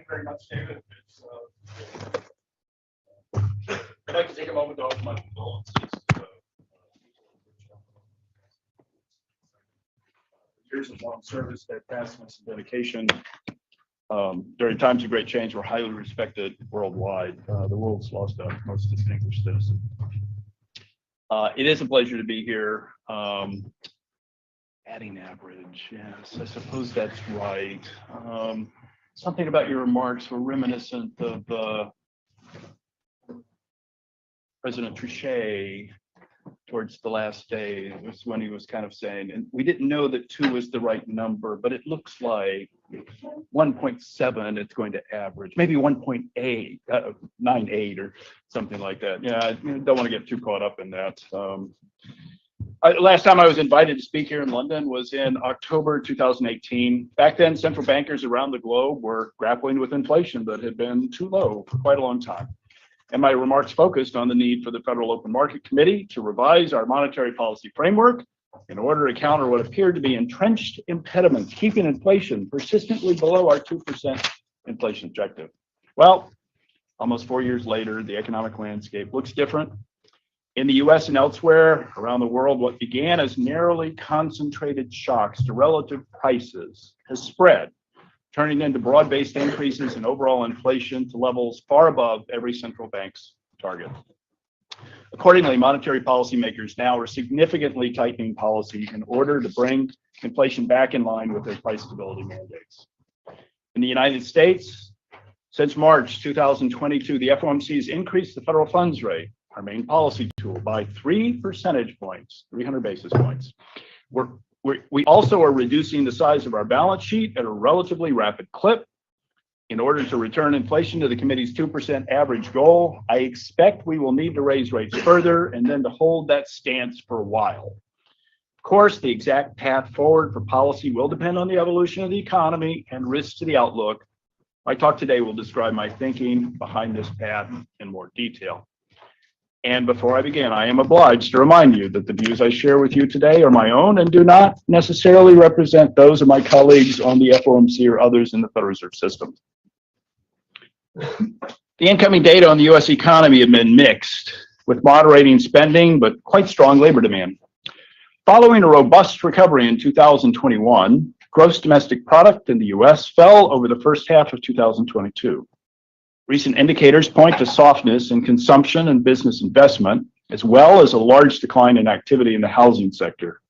very much, David. I'd like to take a moment to offer my condolences to years of long service, steadfastness, and dedication. During times of great change, we're highly respected worldwide. The world's lost a most distinguished citizen. It is a pleasure to be here. Adding average, yes, I suppose that's right. Something about your remarks were reminiscent of President Trichet towards the last day. It was when he was kind of saying, and we didn't know that 2 was the right number, but it looks like 1.7 it's going to average, maybe 1.8, 98 or something like that. Yeah, I don't want to get too caught up in that. Last time I was invited to speak here in London was in October 2018. Back then, central bankers around the globe were grappling with inflation that had been too low for quite a long time. And my remarks focused on the need for the Federal Open Market Committee to revise our monetary policy framework in order to counter what appeared to be entrenched impediments, keeping inflation persistently below our 2% inflation objective. Well, almost 4 years later, the economic landscape looks different. In the US and elsewhere around the world, what began as narrowly concentrated shocks to relative prices has spread, turning into broad-based increases in overall inflation to levels far above every central bank's target. Accordingly, monetary policymakers now are significantly tightening policy in order to bring inflation back in line with their price stability mandates. In the United States, since March 2022, the FOMC has increased the federal funds rate, our main policy tool, by 3 percentage points, 300 basis points. We also are reducing the size of our balance sheet at a relatively rapid clip in order to return inflation to the committee's 2% average goal. I expect we will need to raise rates further and then to hold that stance for a while. Of course, the exact path forward for policy will depend on the evolution of the economy and risks to the outlook. My talk today will describe my thinking behind this path in more detail. And before I begin, I am obliged to remind you that the views I share with you today are my own and do not necessarily represent those of my colleagues on the FOMC or others in the Federal Reserve System. The incoming data on the US economy have been mixed, with moderating spending but quite strong labor demand. Following a robust recovery in 2021, gross domestic product in the US fell over the first half of 2022. Recent indicators point to softness in consumption and business investment, as well as a large decline in activity in the housing sector.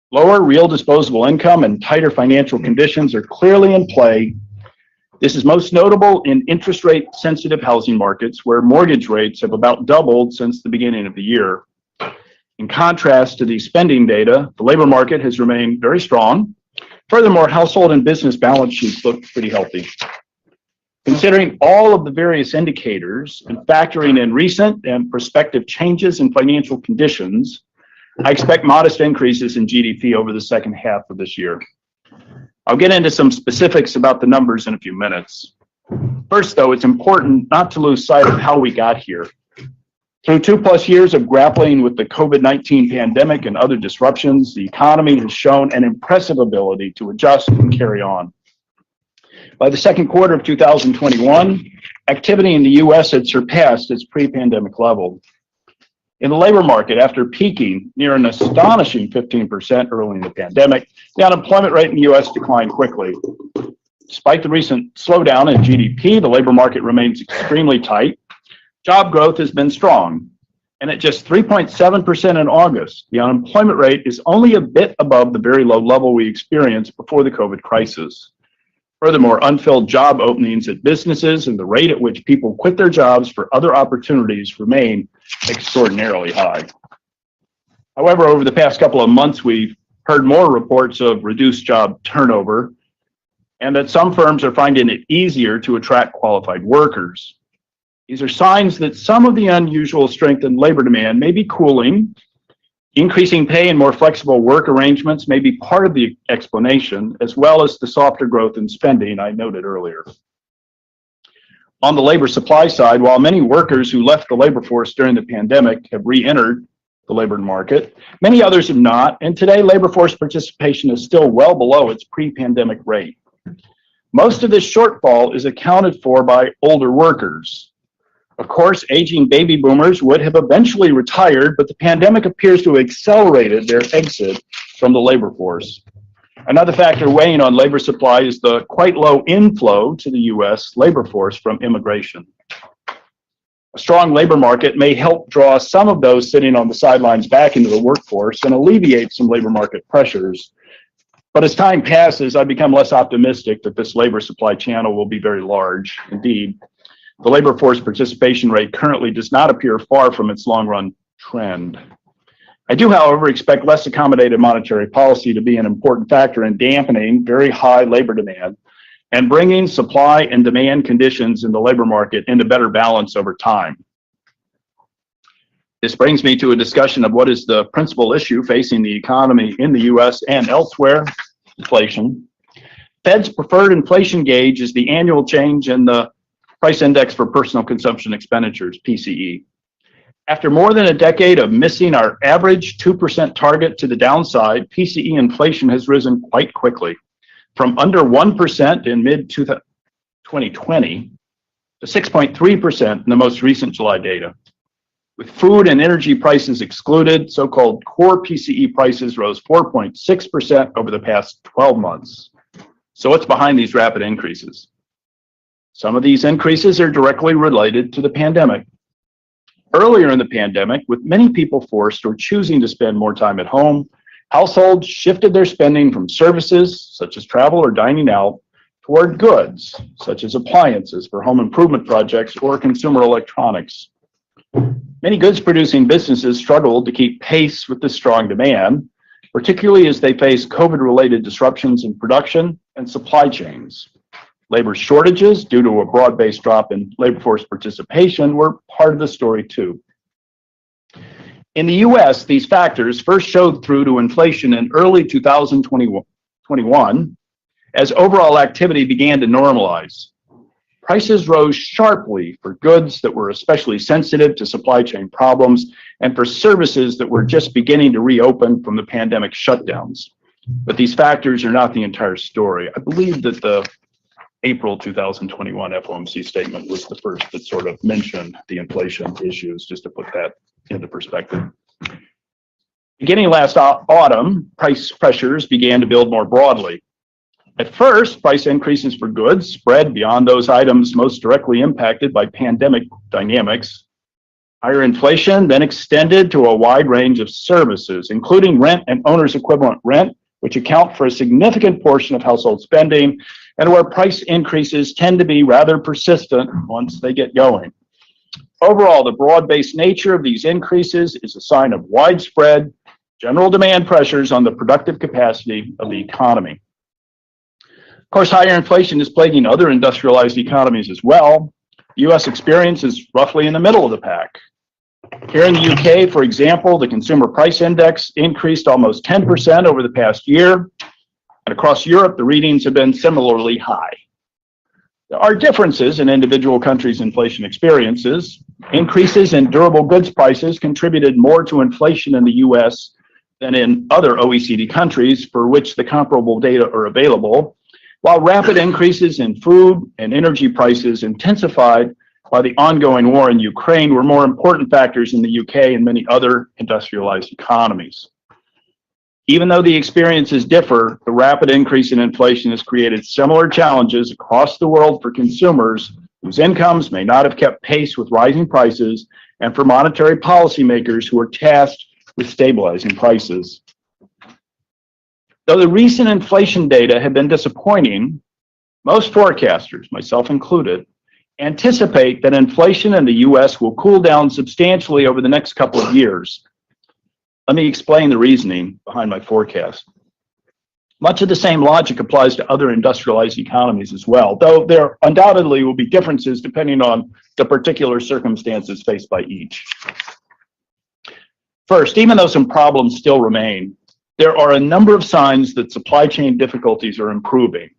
Lower real disposable income and tighter financial conditions are clearly in play. This is most notable in interest rate sensitive housing markets, where mortgage rates have about doubled since the beginning of the year. In contrast to these spending data, the labor market has remained very strong. Furthermore, household and business balance sheets look pretty healthy. Considering all of the various indicators and factoring in recent and prospective changes in financial conditions, I expect modest increases in GDP over the second half of this year. I'll get into some specifics about the numbers in a few minutes. First, though, it's important not to lose sight of how we got here. Through 2+ years of grappling with the COVID-19 pandemic and other disruptions, the economy has shown an impressive ability to adjust and carry on. By the second quarter of 2021, activity in the US had surpassed its pre-pandemic level. In the labor market, after peaking near an astonishing 15% early in the pandemic, the unemployment rate in the US declined quickly. Despite the recent slowdown in GDP, the labor market remains extremely tight. Job growth has been strong, and at just 3.7% in August, the unemployment rate is only a bit above the very low level we experienced before the COVID crisis. Furthermore, unfilled job openings at businesses and the rate at which people quit their jobs for other opportunities remain extraordinarily high. However, over the past couple of months, we've heard more reports of reduced job turnover and that some firms are finding it easier to attract qualified workers. These are signs that some of the unusual strength in labor demand may be cooling. Increasing pay and more flexible work arrangements may be part of the explanation, as well as the softer growth in spending I noted earlier. On the labor supply side, while many workers who left the labor force during the pandemic have re-entered the labor market, many others have not, and today labor force participation is still well below its pre-pandemic rate. Most of this shortfall is accounted for by older workers. Of course, aging baby boomers would have eventually retired, but the pandemic appears to have accelerated their exit from the labor force. Another factor weighing on labor supply is the quite low inflow to the U.S. labor force from immigration. A strong labor market may help draw some of those sitting on the sidelines back into the workforce and alleviate some labor market pressures. But as time passes, I become less optimistic that this labor supply channel will be very large. Indeed, the labor force participation rate currently does not appear far from its long-run trend. I do, however, expect less accommodative monetary policy to be an important factor in dampening very high labor demand and bringing supply and demand conditions in the labor market into better balance over time. This brings me to a discussion of what is the principal issue facing the economy in the US and elsewhere: inflation. Fed's preferred inflation gauge is the annual change in the Price Index for Personal Consumption Expenditures, PCE. After more than a decade of missing our average 2% target to the downside, PCE inflation has risen quite quickly, from under 1% in mid-2020 to 6.3% in the most recent July data. With food and energy prices excluded, so-called core PCE prices rose 4.6% over the past 12 months. So what's behind these rapid increases? Some of these increases are directly related to the pandemic. Earlier in the pandemic, with many people forced or choosing to spend more time at home, households shifted their spending from services, such as travel or dining out, toward goods, such as appliances for home improvement projects or consumer electronics. Many goods-producing businesses struggled to keep pace with the strong demand, particularly as they face COVID-related disruptions in production and supply chains. Labor shortages due to a broad-based drop in labor force participation were part of the story too. In the US, these factors first showed through to inflation in early 2021 as overall activity began to normalize. Prices rose sharply for goods that were especially sensitive to supply chain problems and for services that were just beginning to reopen from the pandemic shutdowns. But these factors are not the entire story. I believe that the April 2021 FOMC statement was the first that sort of mentioned the inflation issues, just to put that into perspective. Beginning last autumn, price pressures began to build more broadly. At first, price increases for goods spread beyond those items most directly impacted by pandemic dynamics. Higher inflation then extended to a wide range of services, including rent and owner's equivalent rent, which account for a significant portion of household spending, and where price increases tend to be rather persistent once they get going. Overall, the broad-based nature of these increases is a sign of widespread general demand pressures on the productive capacity of the economy. Of course, higher inflation is plaguing other industrialized economies as well. The US experience is roughly in the middle of the pack. Here in the UK, for example, the consumer price index increased almost 10% over the past year. And across Europe, the readings have been similarly high. There are differences in individual countries' inflation experiences. Increases in durable goods prices contributed more to inflation in the US than in other OECD countries for which the comparable data are available, while rapid increases in food and energy prices intensified by the ongoing war in Ukraine were more important factors in the UK and many other industrialized economies. Even though the experiences differ, the rapid increase in inflation has created similar challenges across the world for consumers whose incomes may not have kept pace with rising prices, and for monetary policymakers who are tasked with stabilizing prices. Though the recent inflation data have been disappointing, most forecasters, myself included, anticipate that inflation in the US will cool down substantially over the next couple of years. Let me explain the reasoning behind my forecast. Much of the same logic applies to other industrialized economies as well, though there undoubtedly will be differences depending on the particular circumstances faced by each. First, even though some problems still remain, there are a number of signs that supply chain difficulties are improving.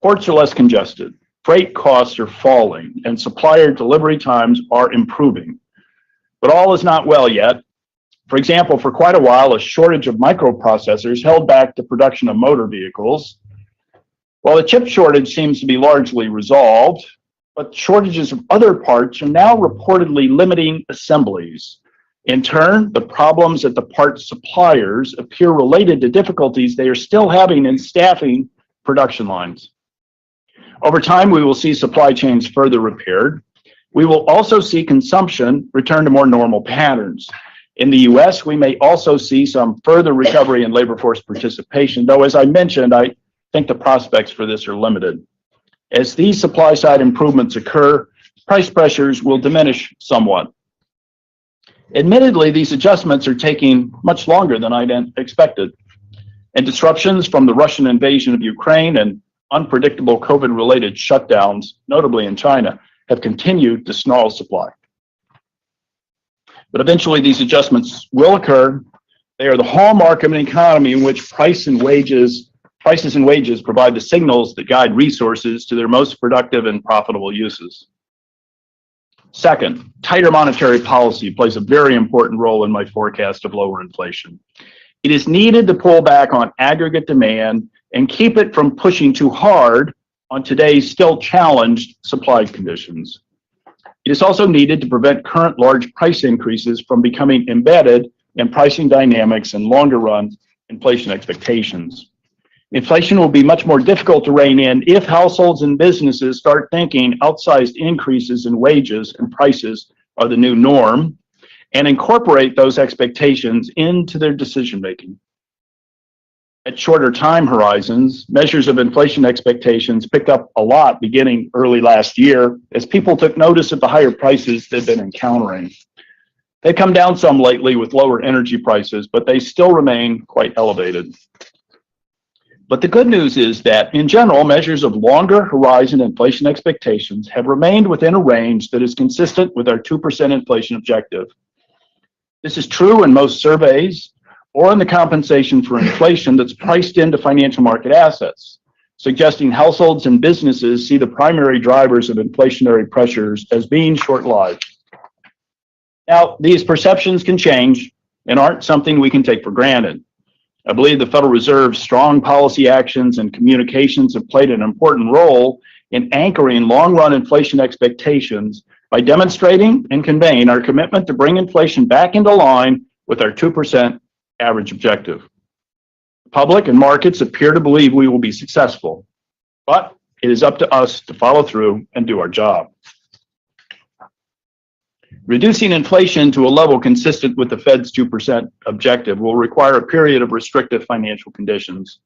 Ports are less congested, freight costs are falling, and supplier delivery times are improving. But all is not well yet. For example, for quite a while, a shortage of microprocessors held back the production of motor vehicles. While the chip shortage seems to be largely resolved, but shortages of other parts are now reportedly limiting assemblies. In turn, the problems at the part suppliers appear related to difficulties they are still having in staffing production lines. Over time, we will see supply chains further repaired. We will also see consumption return to more normal patterns. In the US, we may also see some further recovery in labor force participation, though as I mentioned, I think the prospects for this are limited. As these supply side improvements occur, price pressures will diminish somewhat. Admittedly, these adjustments are taking much longer than I expected, and disruptions from the Russian invasion of Ukraine and unpredictable COVID-related shutdowns, notably in China, have continued to snarl supply. But eventually these adjustments will occur. They are the hallmark of an economy in which prices and wages provide the signals that guide resources to their most productive and profitable uses. Second, tighter monetary policy plays a very important role in my forecast of lower inflation. It is needed to pull back on aggregate demand and keep it from pushing too hard on today's still challenged supply conditions. It is also needed to prevent current large price increases from becoming embedded in pricing dynamics and longer run inflation expectations. Inflation will be much more difficult to rein in if households and businesses start thinking outsized increases in wages and prices are the new norm and incorporate those expectations into their decision making. At shorter time horizons, measures of inflation expectations picked up a lot beginning early last year as people took notice of the higher prices they've been encountering. They've come down some lately with lower energy prices, but they still remain quite elevated. But the good news is that, in general, measures of longer horizon inflation expectations have remained within a range that is consistent with our 2% inflation objective. This is true in most surveys or in the compensation for inflation that's priced into financial market assets, suggesting households and businesses see the primary drivers of inflationary pressures as being short-lived. Now, these perceptions can change and aren't something we can take for granted. I believe the Federal Reserve's strong policy actions and communications have played an important role in anchoring long-run inflation expectations by demonstrating and conveying our commitment to bring inflation back into line with our 2% average objective. The public and markets appear to believe we will be successful, but it is up to us to follow through and do our job. Reducing inflation to a level consistent with the Fed's 2% objective will require a period of restrictive financial conditions.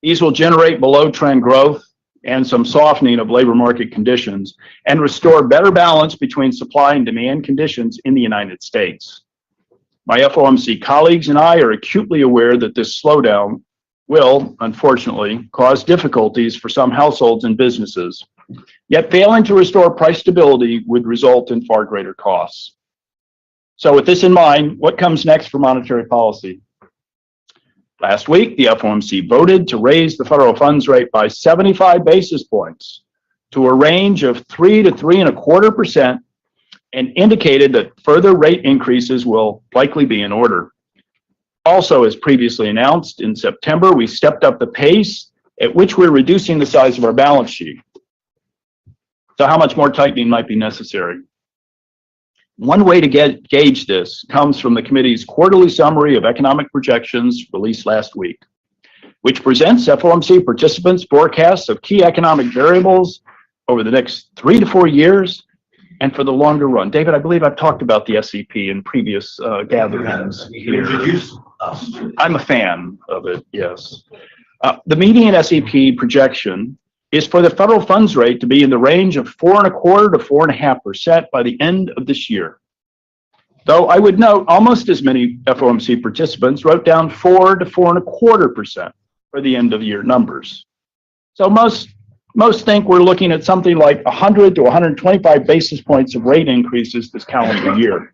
These will generate below-trend growth and some softening of labor market conditions and restore better balance between supply and demand conditions in the United States. My FOMC colleagues and I are acutely aware that this slowdown will, unfortunately, cause difficulties for some households and businesses. Yet failing to restore price stability would result in far greater costs. So with this in mind, what comes next for monetary policy? Last week, the FOMC voted to raise the federal funds rate by 75 basis points to a range of 3 to 3.25%, and indicated that further rate increases will likely be in order. Also, as previously announced, in September, we stepped up the pace at which we're reducing the size of our balance sheet. So how much more tightening might be necessary? One way to gauge this comes from the committee's quarterly summary of economic projections released last week, which presents FOMC participants' forecasts of key economic variables over the next 3 to 4 years and for the longer run. David, I believe I've talked about the SEP in previous gatherings here. I'm a fan of it, yes. The median SEP projection is for the federal funds rate to be in the range of 4.25% to 4.5% by the end of this year. Though I would note almost as many FOMC participants wrote down 4 to 4.25% for the end of year numbers. So most think we're looking at something like 100 to 125 basis points of rate increases this calendar year.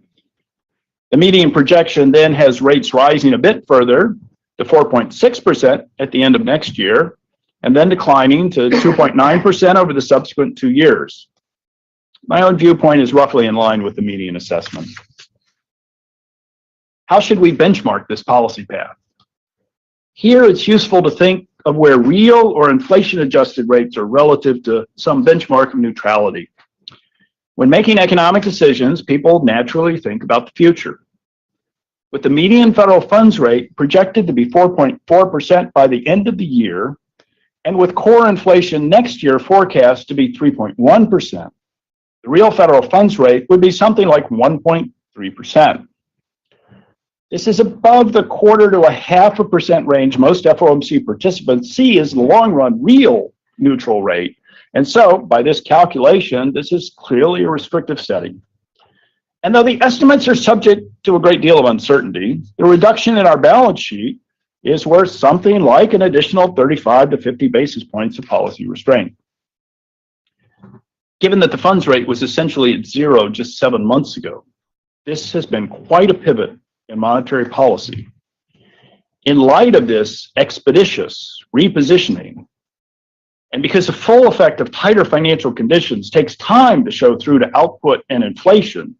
The median projection then has rates rising a bit further to 4.6% at the end of next year, and then declining to 2.9% over the subsequent 2 years. My own viewpoint is roughly in line with the median assessment. How should we benchmark this policy path? Here, it's useful to think of where real or inflation adjusted rates are relative to some benchmark of neutrality. When making economic decisions, people naturally think about the future. With the median federal funds rate projected to be 4.4% by the end of the year, and with core inflation next year forecast to be 3.1%, the real federal funds rate would be something like 1.3%. This is above the 0.25% to 0.5% range most FOMC participants see as the long-run real neutral rate. And so, by this calculation, this is clearly a restrictive setting. And though the estimates are subject to a great deal of uncertainty, the reduction in our balance sheet is worth something like an additional 35 to 50 basis points of policy restraint. Given that the funds rate was essentially at zero just 7 months ago, this has been quite a pivot in monetary policy. In light of this expeditious repositioning, and because the full effect of tighter financial conditions takes time to show through to output and inflation,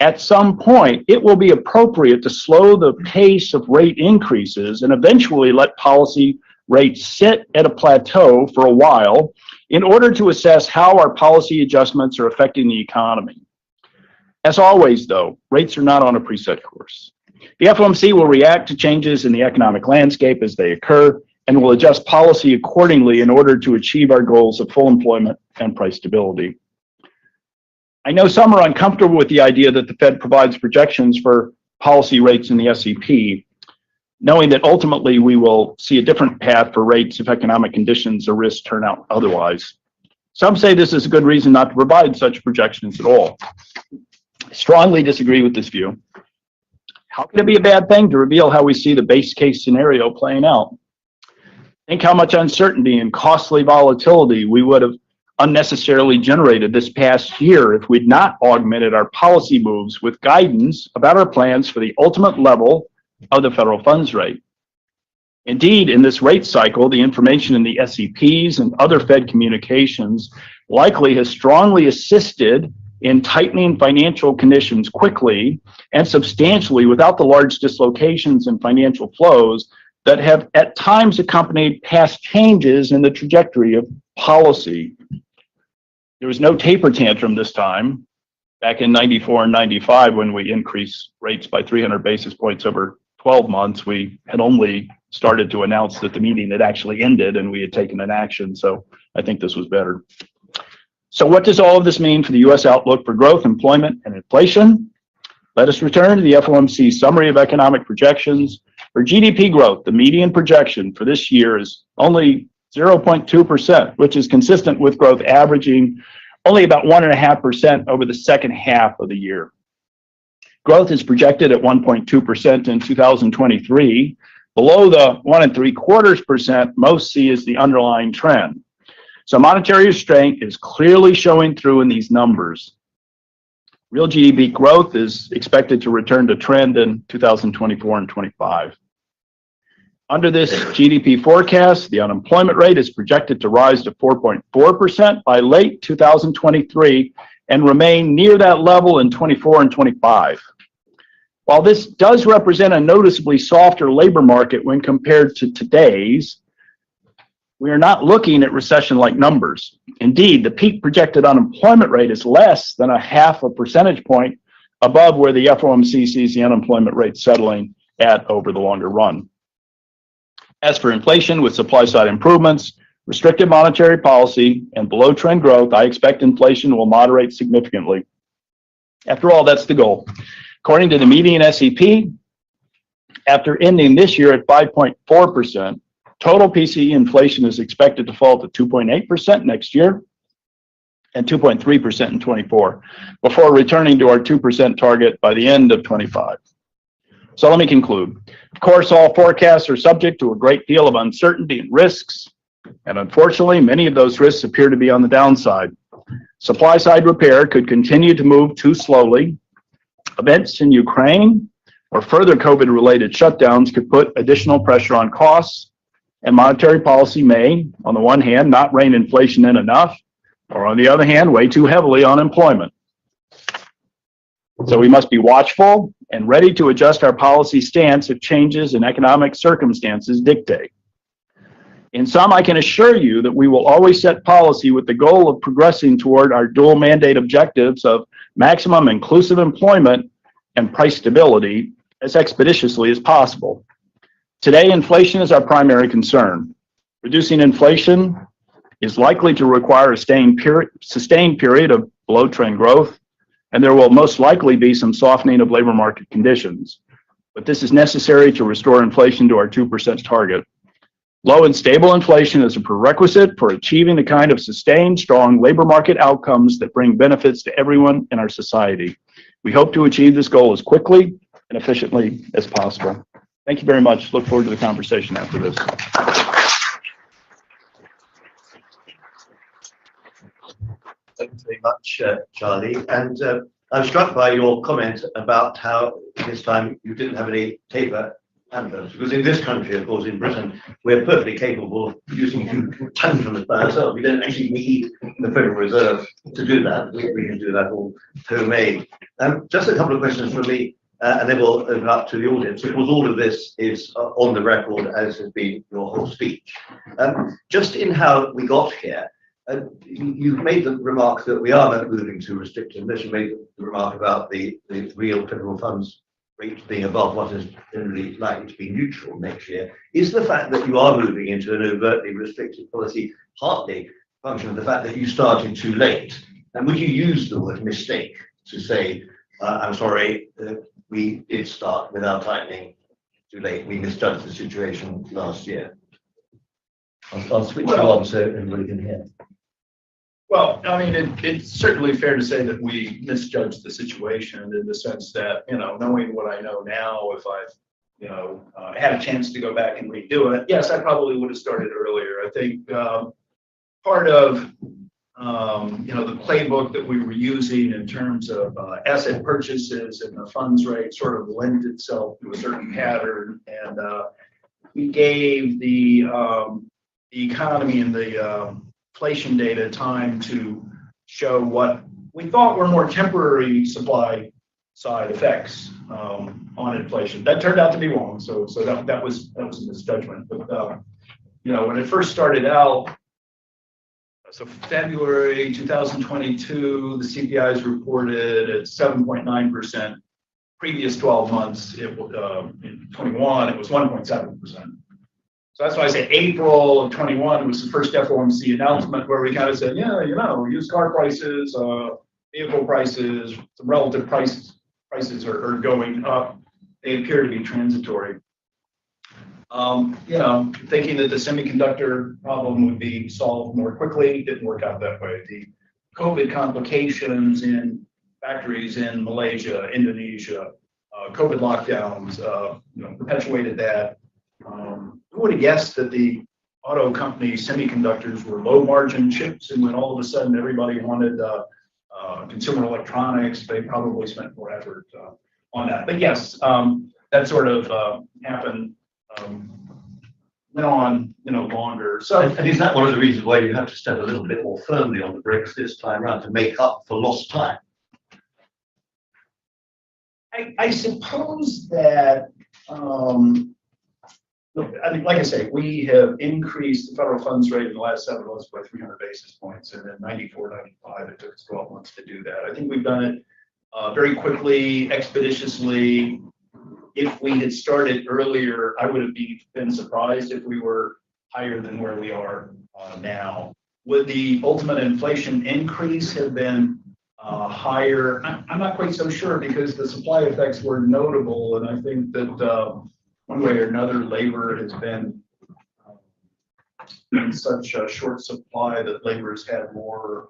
at some point, it will be appropriate to slow the pace of rate increases and eventually let policy rates sit at a plateau for a while in order to assess how our policy adjustments are affecting the economy. As always, though, rates are not on a preset course. The FOMC will react to changes in the economic landscape as they occur and will adjust policy accordingly in order to achieve our goals of full employment and price stability. I know some are uncomfortable with the idea that the Fed provides projections for policy rates in the SEP, knowing that ultimately we will see a different path for rates if economic conditions or risks turn out otherwise. Some say this is a good reason not to provide such projections at all. I strongly disagree with this view. How can it be a bad thing to reveal how we see the base case scenario playing out? Think how much uncertainty and costly volatility we would have unnecessarily generated this past year if we'd not augmented our policy moves with guidance about our plans for the ultimate level of the federal funds rate. Indeed, in this rate cycle, the information in the SEPs and other Fed communications likely has strongly assisted in tightening financial conditions quickly and substantially without the large dislocations in financial flows that have at times accompanied past changes in the trajectory of policy. There was no taper tantrum this time. Back in 94 and 95, when we increased rates by 300 basis points over 12 months, we had only started to announce that the meeting had actually ended and we had taken an action. So I think this was better. So what does all of this mean for the U.S. outlook for growth, employment, and inflation? Let us return to the FOMC summary of economic projections. For GDP growth, the median projection for this year is only 0.2%, which is consistent with growth averaging only about 1.5% over the second half of the year. Growth is projected at 1.2% in 2023, below the 1.75% most see as the underlying trend. So monetary restraint is clearly showing through in these numbers. Real GDP growth is expected to return to trend in 2024 and 25. Under this GDP forecast, the unemployment rate is projected to rise to 4.4% by late 2023 and remain near that level in 24 and 25. While this does represent a noticeably softer labor market when compared to today's, we are not looking at recession-like numbers. Indeed, the peak projected unemployment rate is less than 0.5 percentage point above where the FOMC sees the unemployment rate settling at over the longer run. As for inflation, with supply-side improvements, restrictive monetary policy, and below-trend growth, I expect inflation will moderate significantly. After all, that's the goal. According to the median SEP, after ending this year at 5.4%, total PCE inflation is expected to fall to 2.8% next year and 2.3% in 24, before returning to our 2% target by the end of 25. So let me conclude. Of course, all forecasts are subject to a great deal of uncertainty and risks, and unfortunately, many of those risks appear to be on the downside. Supply-side repair could continue to move too slowly. Events in Ukraine or further COVID-related shutdowns could put additional pressure on costs, and monetary policy may, on the one hand, not rein inflation in enough, or on the other hand, weigh too heavily on employment. So we must be watchful and ready to adjust our policy stance if changes in economic circumstances dictate. In sum, I can assure you that we will always set policy with the goal of progressing toward our dual mandate objectives of maximum inclusive employment and price stability as expeditiously as possible. Today, inflation is our primary concern. Reducing inflation is likely to require a sustained period of below-trend growth, and there will most likely be some softening of labor market conditions. But this is necessary to restore inflation to our 2% target. Low and stable inflation is a prerequisite for achieving the kind of sustained, strong labor market outcomes that bring benefits to everyone in our society. We hope to achieve this goal as quickly and efficiently as possible. Thank you very much. Look forward to the conversation after this. Thank you very much, Charlie. And I'm struck by your comment about how this time you didn't have any taper handlers, because in this country, of course, in Britain, we're perfectly capable of using tantrums by ourselves. We don't actually need the Federal Reserve to do that. We can do that all homemade. Just a couple of questions from me, and then we'll open up to the audience, because all of this is on the record, as has been your whole speech. Just in how we got here, you've made the remark that we are moving to restrictive measures. You made the remark about the real federal funds rate being above what is generally likely to be neutral next year. Is the fact that you are moving into an overtly restrictive policy partly a function of the fact that you started too late? And would you use the word mistake to say, I'm sorry, we did start without tightening too late, we misjudged the situation last year? I'll switch you on so everybody can hear. Well, I mean, it's certainly fair to say that we misjudged the situation in the sense that, knowing what I know now, if I've, had a chance to go back and redo it, yes, I probably would have started earlier. I think part of, the playbook that we were using in terms of asset purchases and the funds rate sort of lent itself to a certain pattern. And we gave the economy and the inflation data time to show what we thought were more temporary supply side effects on inflation. That turned out to be wrong, so that was a misjudgment. But when it first started out, so February 2022, the CPI is reported at 7.9%. Previous 12 months, in 21, it was 1.7%. So that's why I say April of 21 was the first FOMC announcement where we kind of said, used car prices, vehicle prices, some relative prices are going up. They appear to be transitory. Thinking that the semiconductor problem would be solved more quickly, didn't work out that way. The COVID complications in factories in Malaysia, Indonesia, COVID lockdowns, perpetuated that. Who would have guessed that the auto company semiconductors were low margin chips, and when all of a sudden everybody wanted consumer electronics, they probably spent more effort on that. But yes, that sort of happened, went on, longer. So, and is that one of the reasons why you have to step a little bit more firmly on the brakes this time around to make up for lost time? I suppose that. Like I say, we have increased the federal funds rate in the last 7 months by 300 basis points, and then 94, 95, it took us 12 months to do that. I think we've done it very quickly, expeditiously. If we had started earlier, I would have been surprised if we were higher than where we are now. Would the ultimate inflation increase have been higher? I'm not quite so sure, because the supply effects were notable, and I think that one way or another, labor has been in such a short supply that labor's had more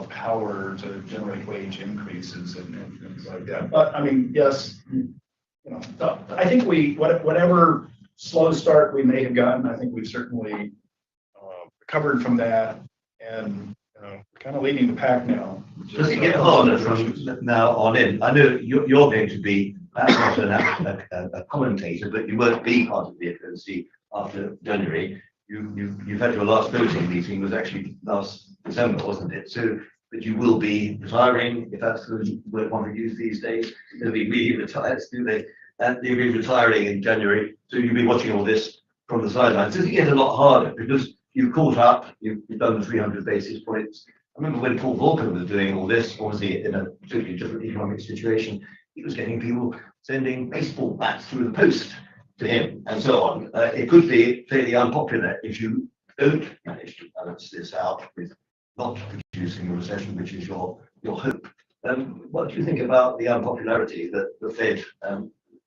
power to generate wage increases and things like that. But I mean, yes, I think whatever slow start we may have gotten, I think we've certainly recovered from that, and kind of leading the pack now. Does it get harder from now on in? I know you're going to be perhaps not a commentator, but you won't be part of the FOMC after January. You've had your last voting meeting was actually last December, wasn't it? So, but you will be retiring, if that's the word one to use these days. They'll be really retired, do they? And you'll be retiring in January, so you'll be watching all this from the sidelines, does it get a lot harder because you've caught up, you've done the 300 basis points? I remember when Paul Volcker was doing all this, obviously in a totally different economic situation, he was getting people sending baseball bats through the post to him and so on. It could be fairly unpopular if you don't manage to balance this out with not producing a recession, which is your hope. What do you think about the unpopularity that the Fed,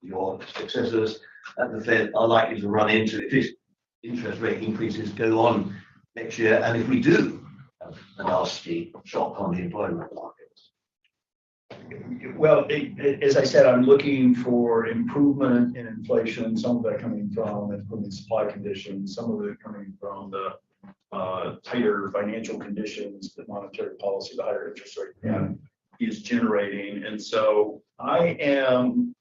your successors at the Fed, are likely to run into if interest rate increases go on next year, and if we do have a nasty shock on the employment markets? Well, as I said, I'm looking for improvement in inflation, some of that coming from improving supply conditions, some of it coming from the tighter financial conditions, the monetary policy, the higher interest rate is generating. And so I am,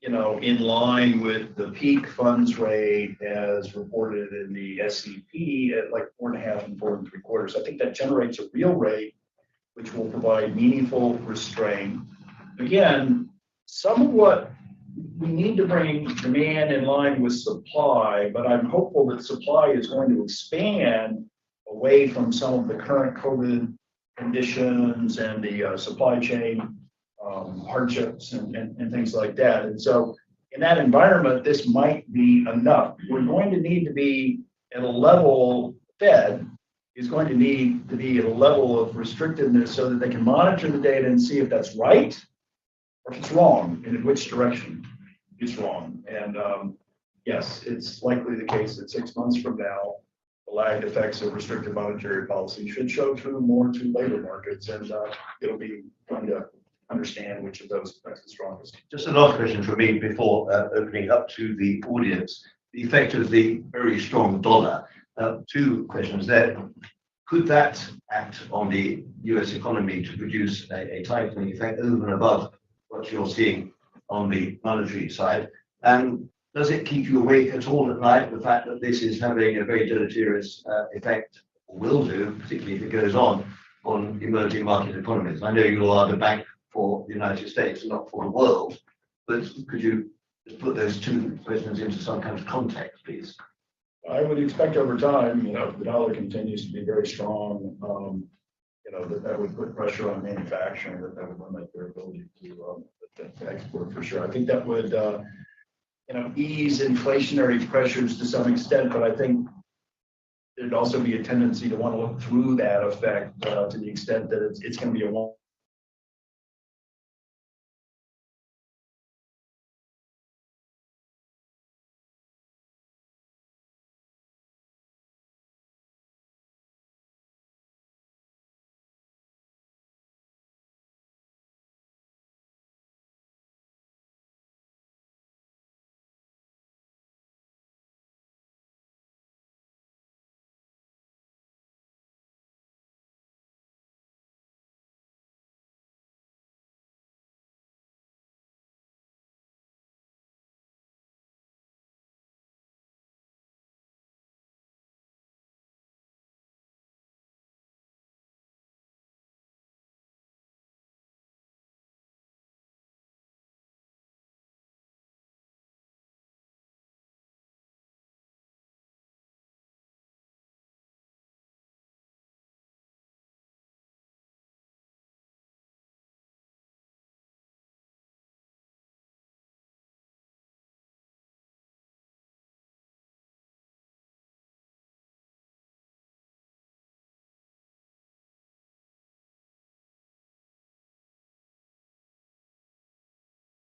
in line with the peak funds rate as reported in the SEP at like 4.5 and 4 3/4. I think that generates a real rate which will provide meaningful restraint. Again, some of what we need to bring demand in line with supply, but I'm hopeful that supply is going to expand away from some of the current COVID conditions and the supply chain hardships and things like that. And so in that environment, this might be enough. We're going to need to be at a level, Fed is going to need to be at a level of restrictiveness so that they can monitor the data and see if that's right or if it's wrong and in which direction it's wrong. And yes, it's likely the case that 6 months from now, the lagged effects of restrictive monetary policy should show through more to labor markets, and it'll be fun to understand which of those effects is strongest. Just a last question from me before opening up to the audience. The effect of the very strong dollar. Two questions there. Could that act on the US economy to produce a tightening effect over and above what you're seeing on the monetary side? And does it keep you awake at all at night, the fact that this is having a very deleterious effect, or will do, particularly if it goes on emerging market economies? I know you are the bank for the United States and not for the world, but could you just put those two questions into some kind of context, please? I would expect over time, if the dollar continues to be very strong, that would put pressure on manufacturing, that would limit their ability to export for sure. I think that would, ease inflationary pressures to some extent, but I think there'd also be a tendency to want to look through that effect to the extent that it's going to be a